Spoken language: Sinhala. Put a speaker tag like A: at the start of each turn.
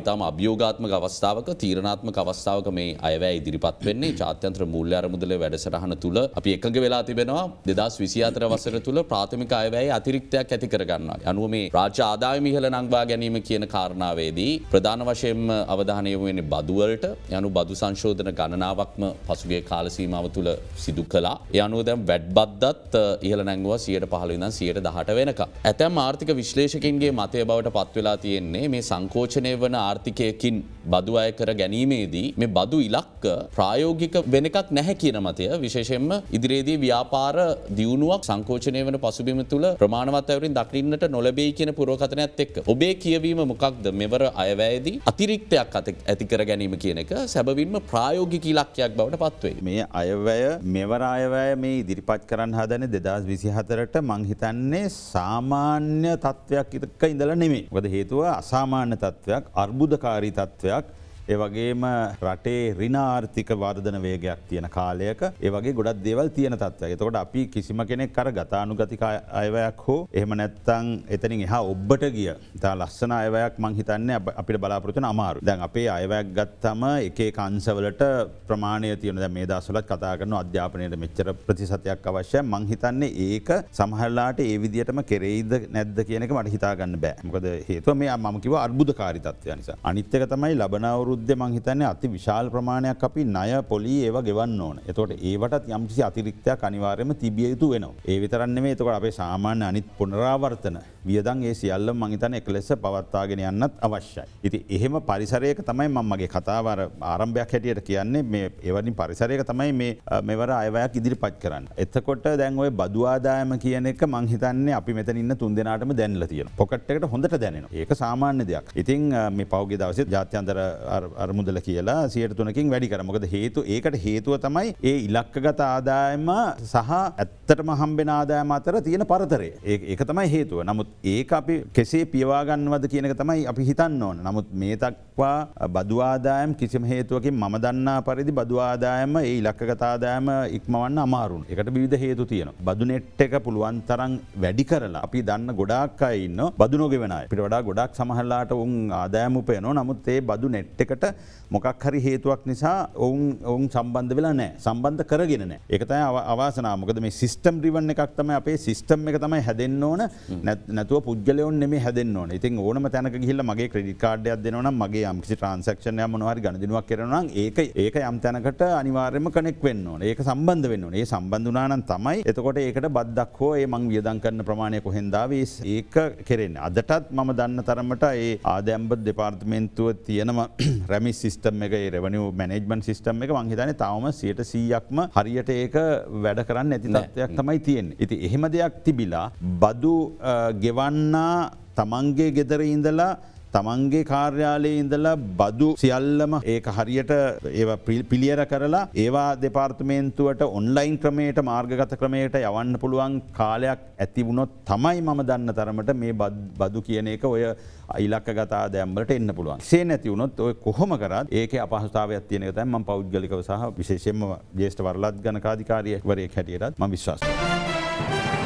A: ඉතාම අභියෝගාත්මක අවස්ථාවක තීරණාත්මක අවස්ථාවක මේ අයවැය ඉදිරිපත් වෙන්නේ ජාත්‍යන්තර මූල්‍ය අරමුදලේ වැඩසටහන තුල අපි එකඟ වෙලා තිබෙනවා 2024 වසර තුල ප්‍රාථමික අයවැය අතිරික්තයක් ඇති කර ගන්නවා. අනුව මේ රාජ්‍ය ආදායම ඉහළ නංවා ගැනීම කියන කාරණාවේදී ප්‍රධාන වශයෙන්ම අවධානය යොමු වෙන්නේ බදු වලට. ඒ අනුව බදු සංශෝධන ගණනාවක්ම පසුගිය කාල සීමාව තුල සිදු කළා. ඒ අනුව දැන් වැට් බද්දත් ඉහළ නැංගුවා 115 ඉඳන් 118 වෙනකම්. ඇතැම් ආර්ථික විශ්ලේෂකයින්ගේ මතය බවට පත් වෙලා තියෙන්නේ මේ සංකෝචනය වන ආර්ථිකයකින් බදු අය කර ගැනීමේදී මේ බදු ඉලක්ක ප්‍රායෝගික වෙන එකක් නැහැ කියන මතය විශේෂයෙන්ම ඉදිරියේදී ව්‍යාපාර දියුණුවක් සංකෝචනය වන පසුබිම තුල ප්‍රමාණවත් අයුරින් දක්ින්නට නොලැබෙයි කියන පුරවකථනයත් එක්ක ඔබේ කියවීම මොකක්ද මෙවර අයවැයේදී අතිරික්තයක් ඇති කර ගැනීම කියන එක සැබවින්ම ප්‍රායෝගික ඉලක්කයක් බවට පත් වෙයි.
B: මේ අයවැය මෙවර අයවැය මේ ඉදිරිපත් කරන්න හදන 2024ට මං හිතන්නේ සාමාන්‍ය තත්වයක් ඉදක ඉඳලා නෙමෙයි. මොකද හේතුව අසාමාන්‍ය තත්වයක් අර්බුදකාරී තත්වයක් ඒ වගේම රටේ ඍණ ආර්ථික වර්ධන වේගයක් තියෙන කාලයක ඒ වගේ ගොඩක් දේවල් තියෙන තත්ත්වයක්. එතකොට අපි කිසිම කෙනෙක් අර ගතානුගතික අයවැයක් හෝ එහෙම නැත්නම් එතනින් එහා ඔබට ගිය තා ලස්සන අයවැයක් මං හිතන්නේ අපිට බලාපොරොත්තු වෙන අමාරුයි. දැන් අපේ අයවැයක් ගත්තම එක එක අංශවලට ප්‍රමාණය තියෙනවා. දැන් මේ දවස්වලත් කතා කරන අධ්‍යාපනයේ මෙච්චර ප්‍රතිශතයක් අවශ්‍යයි. මං හිතන්නේ ඒක සමහරලාට ඒ විදිහටම කෙරෙයිද නැද්ද කියන එක මට හිතා ගන්න බෑ. මොකද හේතුව මේ මම කිව්වා අර්බුදකාරී තත්ත්වය නිසා. අනිත් එක තමයි ලබන අවුරුද්දේ මං හිතන්නේ අති විශාල ප්‍රමාණයක් අපි ණය පොලි ඒවා ගෙවන්න ඕන. එතකොට ඒවටත් යම්කිසි අතිරික්තයක් අනිවාර්යයෙන්ම තිබිය යුතු වෙනවා. ඒ විතරක් නෙමෙයි එතකොට අපේ සාමාන්‍ය අනිත් පුනරාවර්තන වියදම් ඒ සියල්ලම මං හිතන්නේ එකලෙස පවත්වාගෙන යන්නත් අවශ්‍යයි. ඉතින් එහෙම පරිසරයක තමයි මම මගේ කතාව ආරම්භයක් හැටියට කියන්නේ මේ එවැනි පරිසරයක තමයි මේ මෙවර අයවැයක් ඉදිරිපත් කරන්නේ. එතකොට දැන් ওই බදු ආදායම කියන එක මං හිතන්නේ අපි මෙතන ඉන්න තුන් දෙනාටම දැනලා තියෙනවා. පොකට් එකට හොඳට දැනෙනවා. ඒක සාමාන්‍ය දෙයක්. ඉතින් මේ පෞගේ දවසේ ජාත්‍යන්තර අරමුදල කියලා 103කින් වැඩි කරා. මොකද ඒකට හේතුව තමයි ඒ ඉලක්කගත ආදායම සහ ඇත්තටම හම්බෙන ආදායම අතර තියෙන පරතරය. ඒක තමයි හේතුව. නමුත් ඒක අපි කෙසේ පියවා ගන්නවද කියන එක තමයි අපි හිතන්න ඕන. නමුත් මේ දක්වා බදු ආදායම් කිසිම හේතුවකින් මම දන්නා පරිදි බදු ආදායම ඒ ඉලක්කගත ආදායම ඉක්මවන්න අමාරුයි. ඒකට විවිධ හේතු තියෙනවා. බදු නෙට් එක පුළුවන් තරම් වැඩි කරලා අපි දන්න ගොඩාක් අය ඉන්නවා බදු නොගෙවන අය. අපිට වඩා ගොඩාක් සමහරලාට උන් ආදායම් උපයනවා. නමුත් ඒ බදු නෙට් එකට මොකක් හරි හේතුවක් නිසා ඔවුන් සම්බන්ධ වෙලා නැහැ. සම්බන්ධ කරගෙන නැහැ. ඒක තමයි අවාසනාව. මොකද මේ සිස්ටම් ඩ්‍රිවන් එකක් තමයි අපේ සිස්ටම් එක තමයි හැදෙන්න ඕන. නැතුව පුද්ගලයෝන් නෙමෙයි හැදෙන්න ඕන. ඉතින් ඕනම තැනක ගිහිල්ලා මගේ ක්‍රෙඩිට් කාඩ් එකක් දෙනවා නම් මගේ යම්කිසි ට්‍රාන්සැක්ෂන් එකක් මොනවා හරි ගණදිනුවක් කරනවා නම් ඒක යම් තැනකට අනිවාර්යයෙන්ම කනෙක්ට් වෙන්න ඕන. ඒක සම්බන්ධ වෙන්න ඕන. ඒ සම්බන්ධ වුණා නම් තමයි එතකොට ඒකට බද්දක් හෝ ඒ මං වියදම් කරන ප්‍රමාණය කොහෙන්ද ආවේ ඒක කෙරෙන්නේ. අදටත් මම දන්න තරමට ඒ ආදායම්බද දෙපාර්තමේන්තුව තියෙනම රැමිස් සිස්ටම් එක ඒ රෙවෙනියු මැනේජ්මන්ට් සිස්ටම් එක මං හිතන්නේ තාම 100%ක්ම හරියට ඒක වැඩ කරන්නේ නැති තත්ත්වයක් තමයි තියෙන්නේ. ඉතින් එහෙම දෙයක් තිබිලා බදු ගෙවන්නා තමන්ගේ ගෙදර ඉඳලා තමන්ගේ කාර්යාලයේ ඉඳලා බදු සියල්ලම ඒක හරියට ඒවා පිළියෙල කරලා ඒවා දෙපාර්තමේන්තුවට ඔන්ලයින් ක්‍රමයට මාර්ගගත ක්‍රමයට යවන්න පුළුවන් කාලයක් ඇති වුණොත් තමයි මම දන්න තරමට මේ බදු කියන එක ඔය ඉලක්කගත ආදායම් වලට එන්න පුළුවන්. ඒ නැති වුණොත් ඔය කොහොම කරත් ඒකේ අපහසුතාවයක් තියෙන එක තමයි මම පෞද්ගලිකව සහ විශේෂයෙන්ම ජ්‍යෙෂ්ඨ වරලත් ගණකාධිකාරියෙක් වරයෙක් හැටියටත් මම විශ්වාස කරනවා.